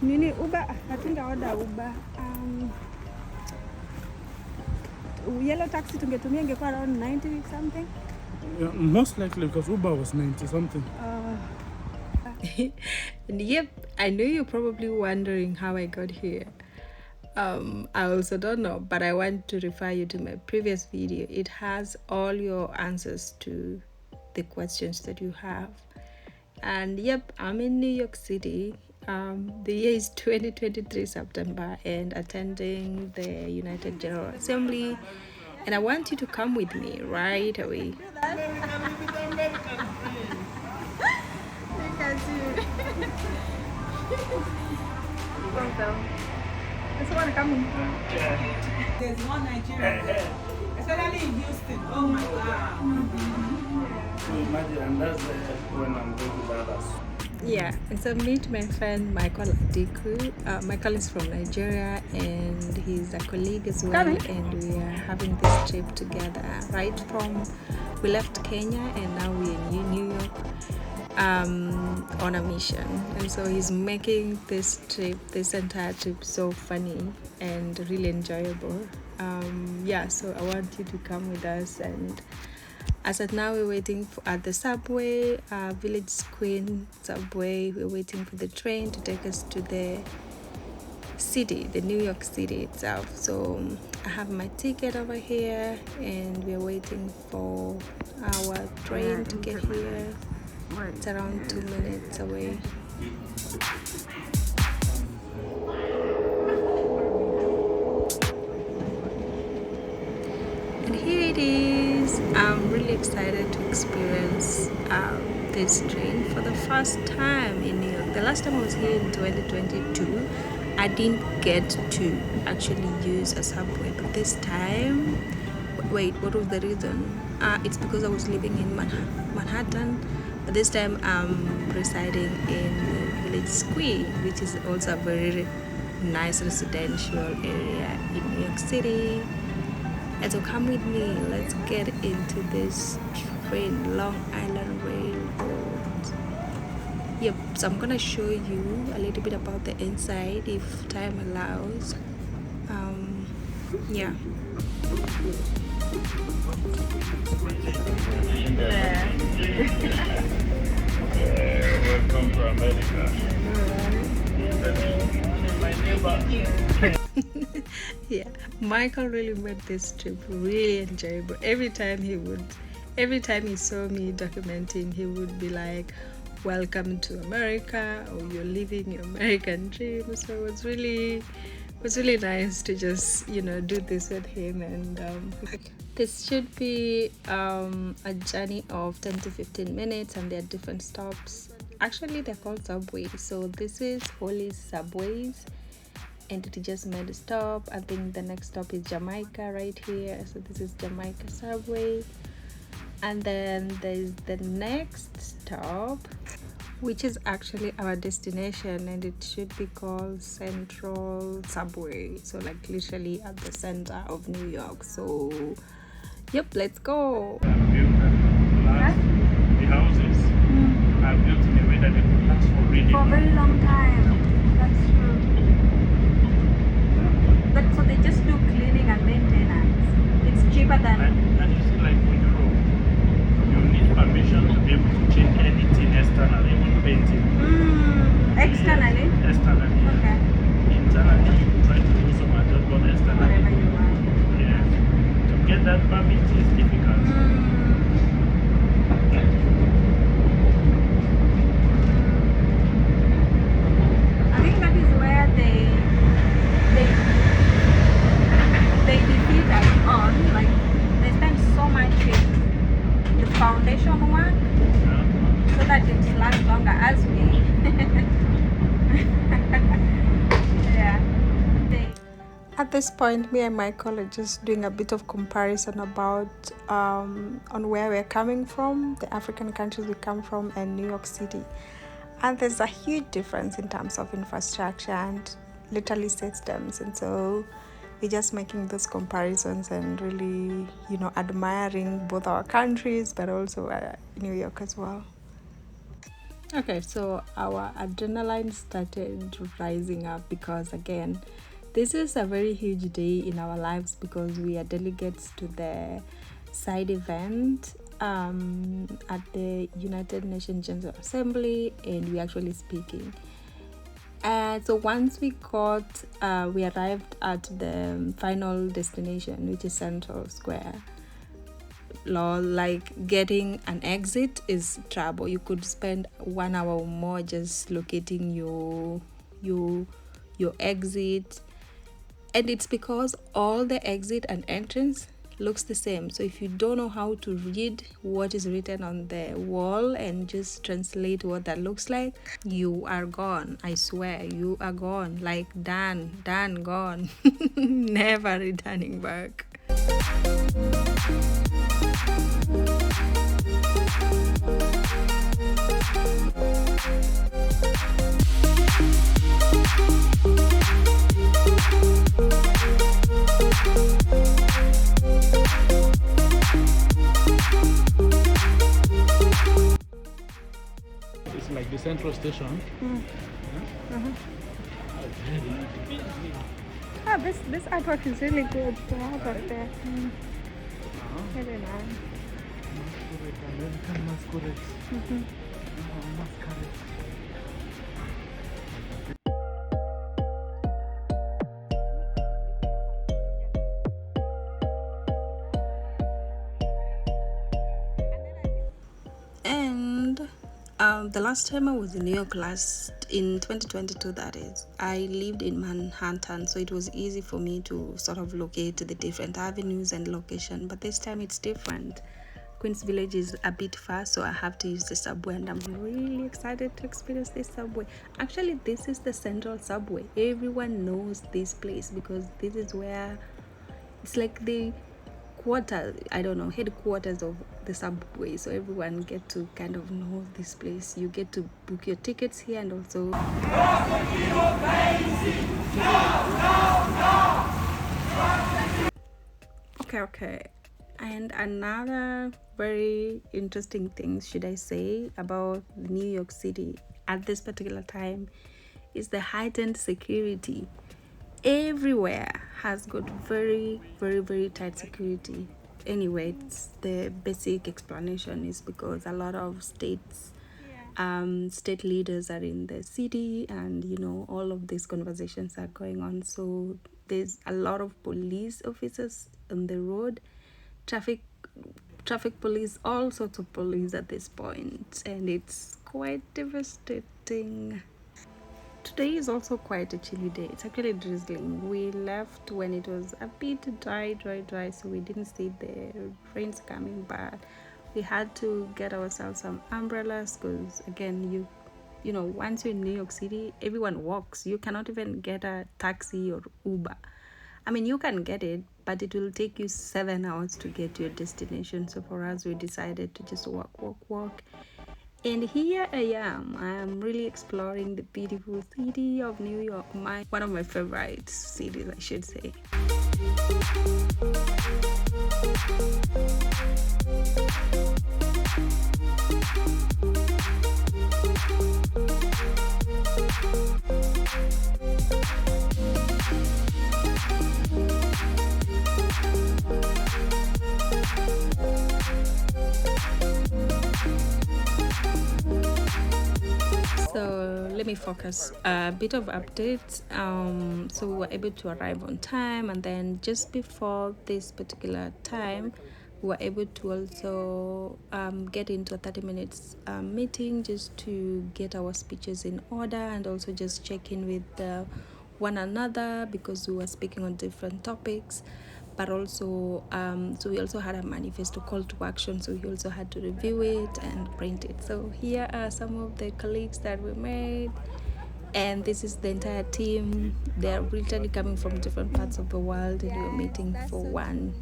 Mini Uber, I think I order Uber. Yellow taxi tungetumia ingekuwa around 90 something. Yeah, most likely because Uber was 90 something. And yep, I know you're probably wondering how I got here. I also don't know, but I want to refer you to my previous video. It has all your answers to the questions that you have. And yep, I'm in New York City. The year is 2023 September, and attending the United General Assembly, and I want you to come with me right away. There's one Nigerian there, especially in Houston. Oh my God. So imagine, and that's when I'm going to Dallas. Yeah, and so meet my friend Michael Adiku. Michael is from Nigeria and he's a colleague as well, and we are having this trip together. We left Kenya and now we're in New York on a mission, and so he's making this entire trip so funny and really enjoyable. So I want you to come with us. And as of now, we're waiting at the subway, Village Queen subway. We're waiting for the train to take us to the city, the New York City itself. So I have my ticket over here and we're waiting for our train to get here. It's around 2 minutes away. And here it is. I'm really excited to experience this train for the first time in New York. The last time I was here in 2022, I didn't get to actually use a subway, but this time, wait, what was the reason? It's because I was living in Manhattan, but this time I'm residing in the Village Queen, which is also a very nice residential area in New York City. And so come with me, let's get into this train, Long Island Railroad. Yep, so I'm gonna show you a little bit about the inside if time allows. Yeah. Welcome to America. My neighbor. Yeah, Michael really made this trip really enjoyable. Every time he saw me documenting, he would be like, welcome to America, or you're living your American dream. So it was really nice to just do this with him. And this should be a journey of 10 to 15 minutes, and there are different stops. Actually, they're called subways. So this is Holy Subways, and it just made a stop. I think the next stop is Jamaica right here. So this is Jamaica subway, and then there's the next stop, which is actually our destination, and it should be called Central Subway. So like literally at the center of New York. So yep, let's go. The houses are built in a way that they could last for really For a very long time. That's true. But so they just do cleaning and maintenance. It's cheaper than. And you see, like for Europe, you need permission to be able to change anything externally, even painting. Externally? Externally. Okay. Internally, you try to do some adjustment externally. Whatever you want. Yeah. To get that permit is difficult. I think that is where they defeat us on. Like they spend so much in the foundation work so that it lasts longer as we. Yeah. At this point, me and Michael are just doing a bit of comparison about on where we're coming from, the African countries we come from, and New York City. And there's a huge difference in terms of infrastructure and literally systems. And so we're just making those comparisons and really, admiring both our countries, but also New York as well. Okay, so our adrenaline started rising up because, again, this is a very huge day in our lives because we are delegates to the side event at the United Nations General Assembly, and we're actually speaking. So once we arrived at the final destination, which is Central Square. Like getting an exit is trouble. You could spend 1 hour or more just locating your exit, and it's because all the exit and entrance looks the same. So if you don't know how to read what is written on the wall and just translate what that looks like, you are gone. I swear, you are gone. Like done, gone. Never returning back. It's like the central station. This artwork is really good. The artwork there. Very nice. American masquerades. Masquerades. And the last time I was in New York in 2022, that is, I lived in Manhattan, so it was easy for me to sort of locate the different avenues and location. But this time it's different. Queens Village is a bit far, so I have to use the subway, and I'm really excited to experience this subway. Actually, this is the central subway. Everyone knows this place because this is where it's like the headquarters of the subway, so everyone get to kind of know this place. You get to book your tickets here, and also okay. And another very interesting thing, should I say, about New York City at this particular time is the heightened security. Everywhere has got very, very, very tight security. Anyway, the basic explanation is because a lot of state leaders are in the city, and all of these conversations are going on. So there's a lot of police officers on the road, traffic police, all sorts of police at this point, and it's quite devastating. Today is also quite a chilly day. It's actually drizzling. We left when it was a bit dry, so we didn't see the rains coming, but we had to get ourselves some umbrellas because, again, once you're in New York City, everyone walks. You cannot even get a taxi or Uber. I mean, you can get it, but it will take you 7 hours to get to your destination. So for us, we decided to just walk. And here I am really exploring the beautiful city of New York, one of my favorite cities, I should say. So let me focus a bit of updates. So we were able to arrive on time, and then just before this particular time, we were able to also get into a 30 minutes meeting just to get our speeches in order, and also just check in with one another because we were speaking on different topics. But also, so we also had a manifesto call to action, so we also had to review it and print it. So here are some of the colleagues that we made, and this is the entire team. They're literally coming from different parts of the world, and we're meeting for one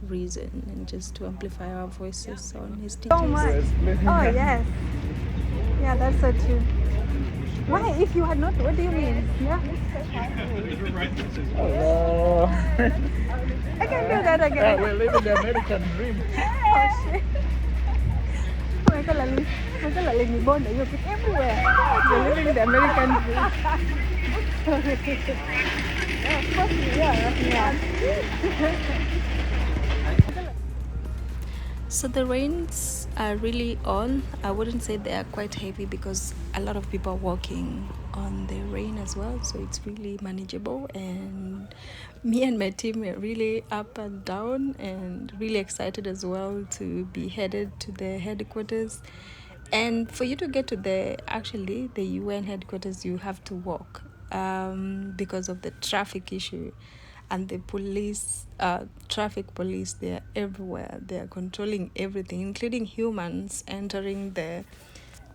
reason, and just to amplify our voices on SDGs. So much. Oh yes. Yeah, that's so true. Why? If you had not, what do you mean? Yeah. Hello. I can do that again. We're living the American dream. Oh shit. Oh my God, Lali. Like you born, you pick everywhere. You're living the American dream. Yeah, of course you are. Yeah. So the rains are really on. I wouldn't say they are quite heavy because a lot of people are walking on the rain as well, so it's really manageable. And me and my team are really up and down and really excited as well to be headed to the headquarters. And for you to get to the UN headquarters, you have to walk because of the traffic issue. And the police, traffic police, they are everywhere. They are controlling everything, including humans entering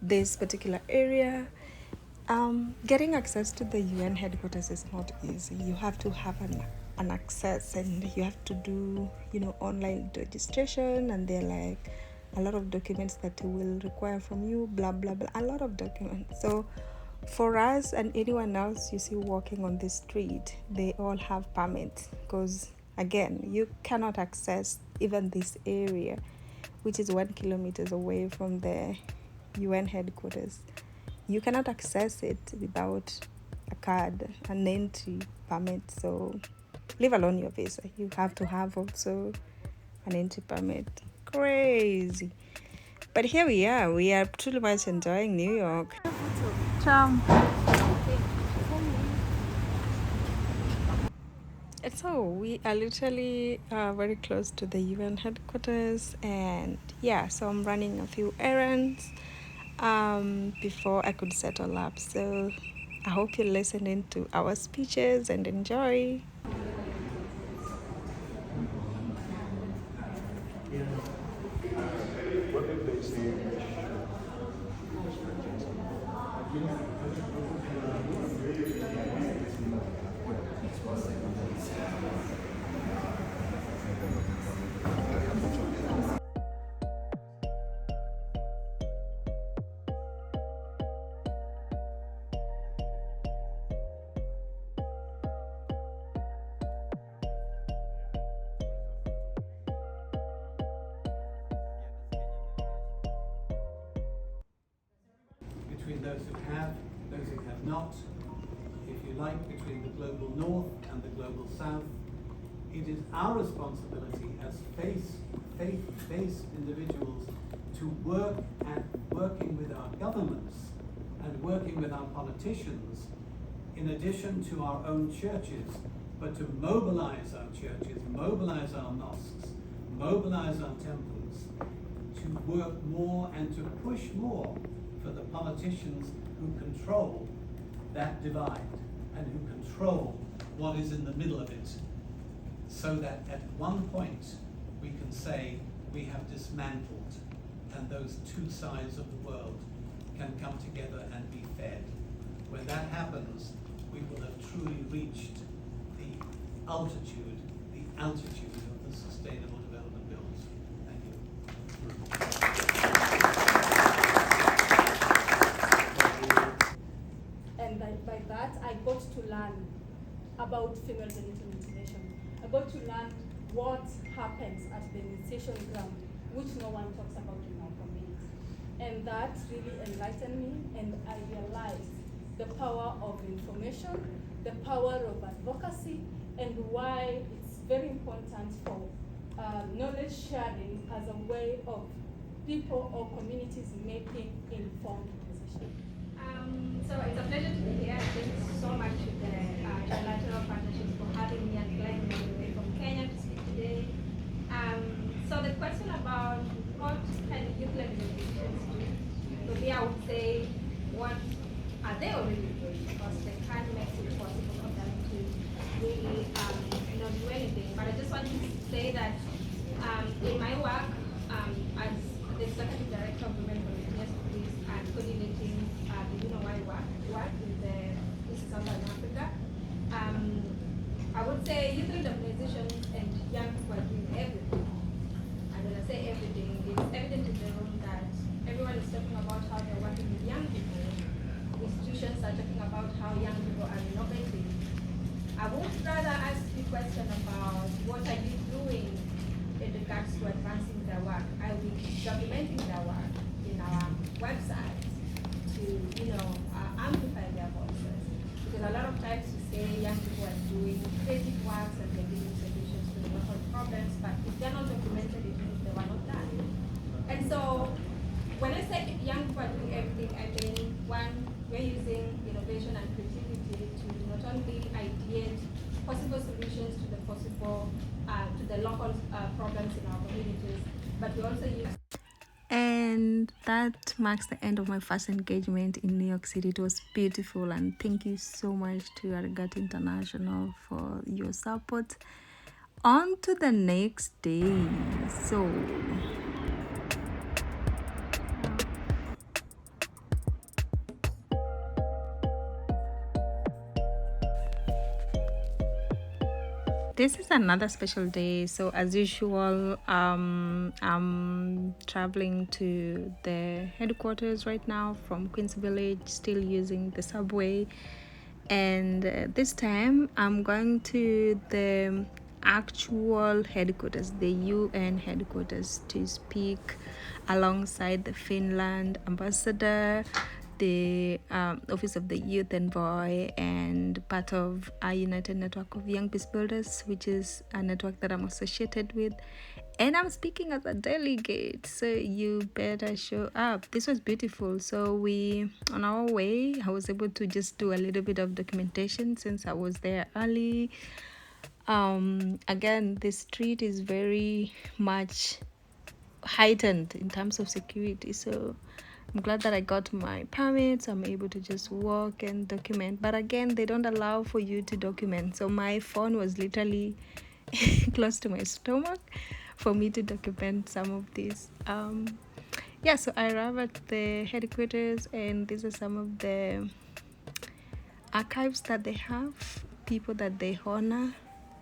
this particular area. Getting access to the UN headquarters is not easy. You have to have an access, and you have to do online registration, and they're like a lot of documents that will require from you, blah blah blah, a lot of documents. So for us and anyone else you see walking on the street, they all have permits, because again, you cannot access even this area, which is 1 kilometer away from the UN headquarters. You cannot access it without a card, an entry permit. So leave alone your visa, you have to have also an entry permit. Crazy. But here we are truly much enjoying New York. So we are literally very close to the UN headquarters, and so I'm running a few errands before I could settle up. So I hope you're listening to our speeches and enjoy. Between those who have, those who have not, if you like, between the global north and the global south. It is our responsibility as faith-based individuals to work at working with our governments and working with our politicians, in addition to our own churches, but to mobilize our churches, mobilize our mosques, mobilize our temples, to work more and to push more for the politicians who control that divide and who control what is in the middle of it, so that at one point we can say we have dismantled and those two sides of the world can come together and be fed. When that happens, we will have truly reached the altitude of the Sustainable Development Goals. Thank you. And by that, I got to learn about female genital mutilation. I got to learn what happens at the initiation ground, which no one talks about in our community. And that really enlightened me, and I realized the power of information, the power of advocacy, and why it's very important for knowledge sharing as a way of people or communities making informed decisions. So it's a pleasure to be here. Thank you so much to the Trilateral Partnerships for having me and flying me all the way from Kenya to speak today. So the question about what can youth-led organizations do? So here I would say, what are they already doing? Because they can't make it possible for them to really not do anything. But I just want to say that in my work as the Executive Director of Women Volunteers for Peace and coordinating the UNOY work in the East Southern Africa, I would say youth-led organizations and young people are doing everything. And when I say everything, it's evident in the room that everyone is talking about how they're working with young people. Institutions are talking about how young people are innovating. I would rather ask the question about what are you doing in regards to advancing their work. I will be documenting their work in our website. one, we're using innovation and creativity to not only ideate possible solutions to the local problems in our communities, but we also use. And that marks the end of my first engagement in New York City. It was beautiful, and thank you so much to Arigatou International for your support. On to the next day. So this is another special day. So as usual, I'm traveling to the headquarters right now from Queens Village, still using the subway, and this time I'm going to the actual headquarters, the UN headquarters, to speak alongside the Finland ambassador, the Office of the Youth Envoy, and part of a United Network of Young Peace Builders, which is a network that I'm associated with. And I'm speaking as a delegate, so you better show up. This was beautiful. So on our way, I was able to just do a little bit of documentation since I was there early. Again, the street is very much heightened in terms of security, so I'm glad that I got my permits. I'm able to just walk and document, but again, they don't allow for you to document, so my phone was literally close to my stomach for me to document some of these. Yeah, so I arrived at the headquarters, and these are some of the archives that they have, people that they honor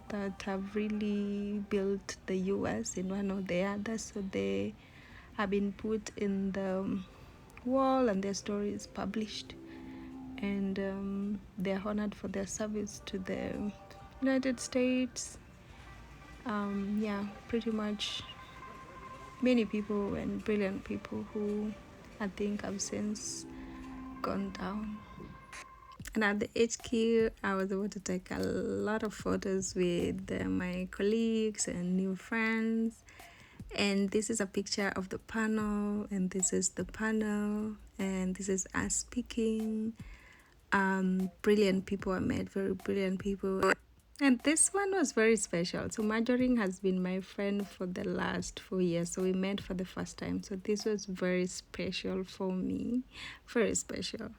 that have really built the US in one or the other. So they have been put in the wall and their story is published, and they're honored for their service to the United States. Yeah, pretty much many people and brilliant people who I think have since gone down. And at the HQ, I was able to take a lot of photos with my colleagues and new friends. And this is a picture of the panel, and this is the panel, and this is us speaking. Brilliant people I met, very brilliant people. And this one was very special. So Marjorie has been my friend for the last 4 years. So we met for the first time. So this was very special for me, very special.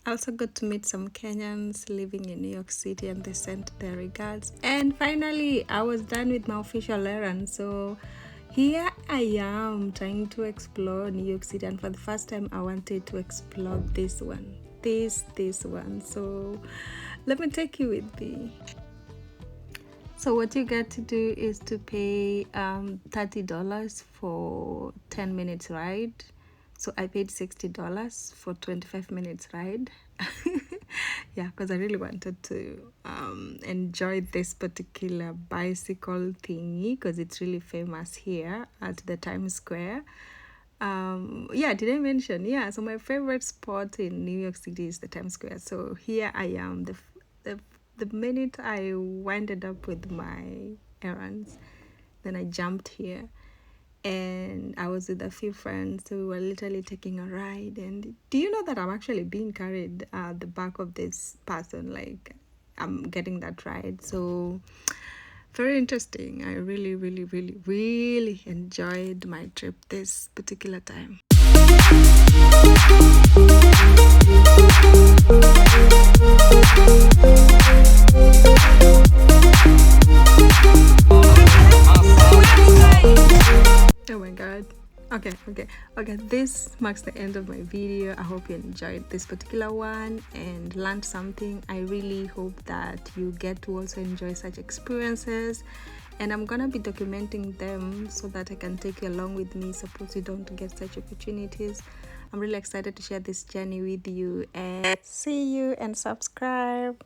I also got to meet some Kenyans living in New York City, and they sent their regards. And finally, I was done with my official errand. So here I am trying to explore New York City, and for the first time I wanted to explore this one. So let me take you with me. So what you get to do is to pay $30 for 10 minutes ride. So I paid $60 for 25 minutes ride. Yeah, because I really wanted to enjoy this particular bicycle thingy, because it's really famous here at the Times Square. Yeah, did I mention? Yeah, so my favorite spot in New York City is the Times Square. So here I am. The minute I winded up with my errands, then I jumped here. And I was with a few friends, so we were literally taking a ride. And do you know that I'm actually being carried at the back of this person? Like, I'm getting that ride. So very interesting. I really, really, really, really enjoyed my trip this particular time. Oh my god. Okay, this marks the end of my video. I hope you enjoyed this particular one and learned something. I really hope that you get to also enjoy such experiences, and I'm gonna be documenting them so that I can take you along with me, suppose you don't get such opportunities. I'm really excited to share this journey with you, and see you and subscribe.